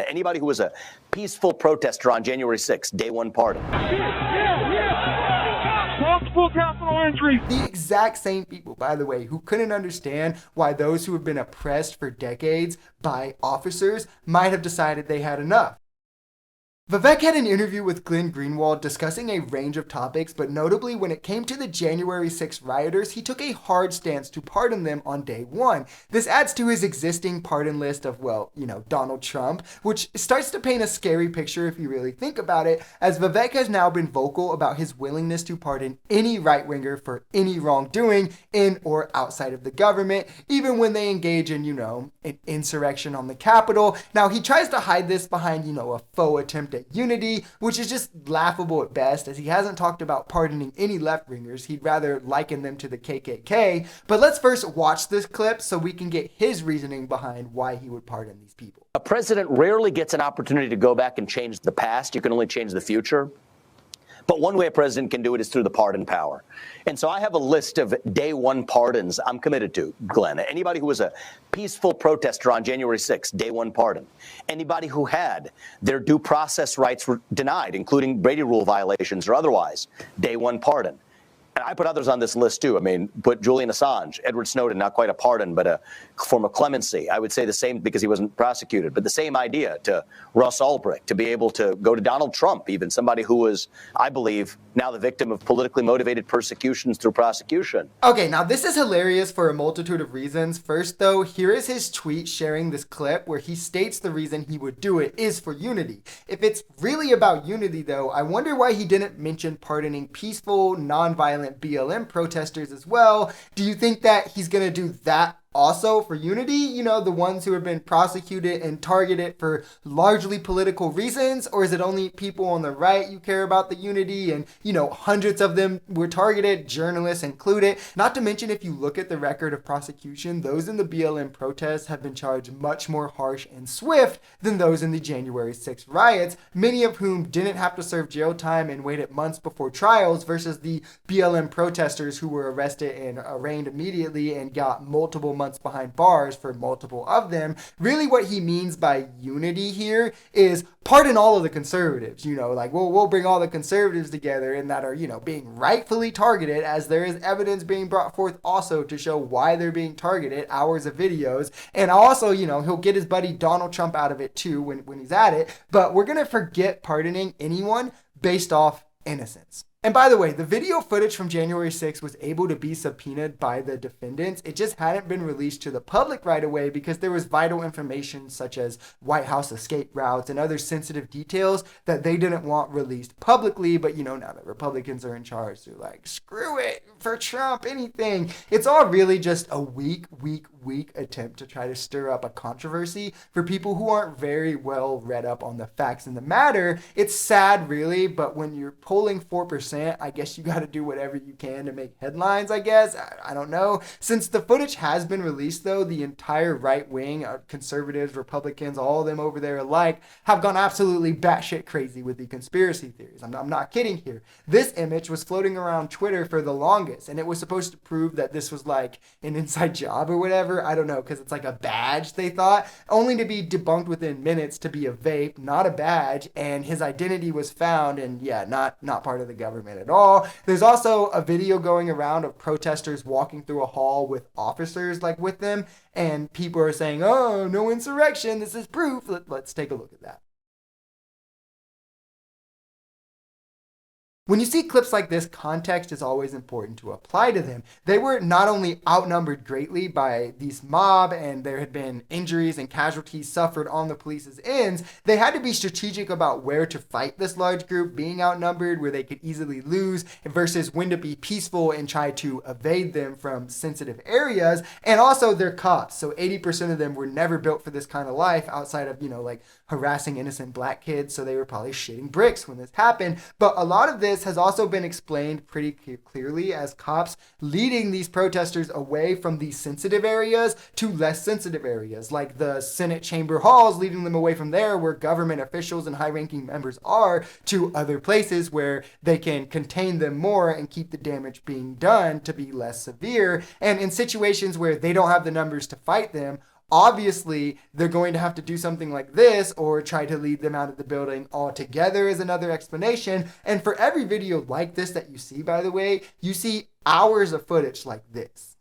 Anybody who was a peaceful protester on January 6th, day one pardon. Multiple capital entries. The exact same people, by the way, who couldn't understand why those who have been oppressed for decades by officers might have decided they had enough. Vivek had an interview with Glenn Greenwald discussing a range of topics, but notably when it came to the January 6 rioters, he took a hard stance to pardon them on day one. This adds to his existing pardon list of, well, Donald Trump, which starts to paint a scary picture if you really think about it, as Vivek has now been vocal about his willingness to pardon any right-winger for any wrongdoing in or outside of the government, even when they engage in, an insurrection on the Capitol. Now, he tries to hide this behind, a faux attempt at unity, which is just laughable at best, as he hasn't talked about pardoning any left-wingers. He'd rather liken them to the KKK. But let's first watch this clip so we can get his reasoning behind why he would pardon these people. A president rarely gets an opportunity to go back and change the past. You can only change the future. But one way a president can do it is through the pardon power. And so I have a list of day one pardons I'm committed to, Glenn. Anybody who was a peaceful protester on January 6th, day one pardon. Anybody who had their due process rights denied, including Brady Rule violations or otherwise, day one pardon. And I put others on this list, too. I mean, put Julian Assange, Edward Snowden, not quite a pardon, but a form of clemency. I would say the same because he wasn't prosecuted, but the same idea to Russ Ulbricht, to be able to go to Donald Trump, even somebody who was, I believe, now the victim of politically motivated persecutions through prosecution. Okay, now this is hilarious for a multitude of reasons. First, though, here is his tweet sharing this clip where he states the reason he would do it is for unity. If it's really about unity, though, I wonder why he didn't mention pardoning peaceful, nonviolent BLM protesters as well. Do you think that he's going to do that also for unity, the ones who have been prosecuted and targeted for largely political reasons? Or is it only people on the right you care about the unity and, hundreds of them were targeted, journalists included? Not to mention, if you look at the record of prosecution, those in the BLM protests have been charged much more harsh and swift than those in the January 6th riots, many of whom didn't have to serve jail time and waited months before trials, versus the BLM protesters who were arrested and arraigned immediately and got multiple months behind bars for multiple of them. Really what he means by unity here is pardon all of the conservatives, we'll bring all the conservatives together and that are, being rightfully targeted, as there is evidence being brought forth also to show why they're being targeted, hours of videos. And also, he'll get his buddy Donald Trump out of it too when he's at it. But we're going to forget pardoning anyone based off innocence. And by the way, the video footage from January 6th was able to be subpoenaed by the defendants. It just hadn't been released to the public right away because there was vital information such as White House escape routes and other sensitive details that they didn't want released publicly. But now that Republicans are in charge, they're like, screw it, for Trump, anything. It's all really just a weak attempt to try to stir up a controversy for people who aren't very well read up on the facts in the matter. It's sad, really, but when you're polling 4%, I guess you got to do whatever you can to make headlines, I guess. I don't know. Since the footage has been released, though, the entire right wing, conservatives, Republicans, all of them over there alike, have gone absolutely batshit crazy with the conspiracy theories. I'm not kidding here. This image was floating around Twitter for the longest, and it was supposed to prove that this was like an inside job or whatever. I don't know, because it's like a badge, they thought, only to be debunked within minutes to be a vape, not a badge, and his identity was found, and yeah, not part of the government at all. There's also a video going around of protesters walking through a hall with officers with them, and people are saying, oh, no insurrection, this is proof. Let's take a look at that. When you see clips like this, context is always important to apply to them. They were not only outnumbered greatly by these mob, and there had been injuries and casualties suffered on the police's ends, they had to be strategic about where to fight this large group, being outnumbered where they could easily lose, versus when to be peaceful and try to evade them from sensitive areas. And also they're cops, so 80% of them were never built for this kind of life outside of, harassing innocent black kids, so they were probably shitting bricks when this happened. But a lot of this has also been explained pretty clearly as cops leading these protesters away from these sensitive areas to less sensitive areas, like the Senate chamber halls, leading them away from there where government officials and high-ranking members are, to other places where they can contain them more and keep the damage being done to be less severe. And in situations where they don't have the numbers to fight them, Obviously, they're going to have to do something like this or try to lead them out of the building altogether is another explanation. And for every video like this that you see, by the way, you see hours of footage like this.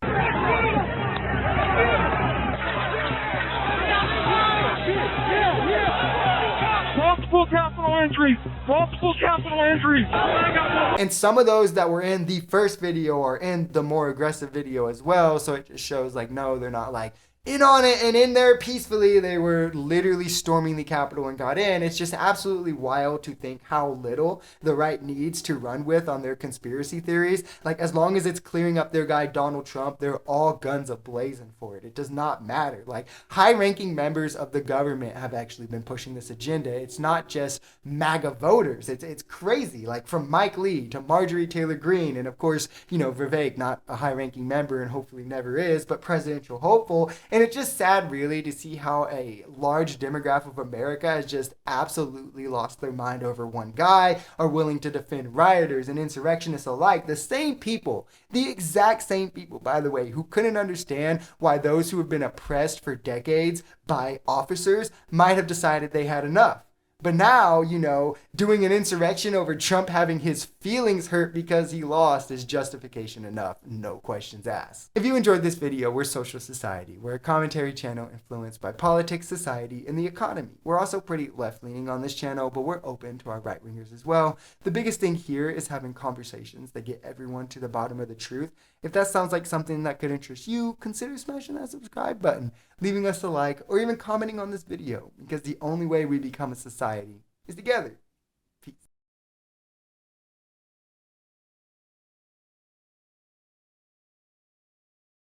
Multiple capital injuries. Multiple capital injuries. And some of those that were in the first video are in the more aggressive video as well. So it just shows like, no, they're not like in on it and in there peacefully. They were literally storming the Capitol and got in. It's just absolutely wild to think how little the right needs to run with on their conspiracy theories. Like, as long as it's clearing up their guy Donald Trump, they're all guns a-blazing for it. It does not matter. Like, high-ranking members of the government have actually been pushing this agenda. It's not just MAGA voters. It's crazy. Like, from Mike Lee to Marjorie Taylor Greene, and of course, you know, Vivek, not a high-ranking member and hopefully never is, but presidential hopeful. And it's just sad, really, to see how a large demographic of America has just absolutely lost their mind over one guy, are willing to defend rioters and insurrectionists alike. The same people, the exact same people, by the way, who couldn't understand why those who have been oppressed for decades by officers might have decided they had enough. But now, you know, doing an insurrection over Trump having his feelings hurt because he lost is justification enough, no questions asked. If you enjoyed this video, we're Social Society. We're a commentary channel influenced by politics, society, and the economy. We're also pretty left-leaning on this channel, but we're open to our right-wingers as well. The biggest thing here is having conversations that get everyone to the bottom of the truth. If that sounds like something that could interest you, consider smashing that subscribe button, leaving us a like, or even commenting on this video, because the only way we become a society is together.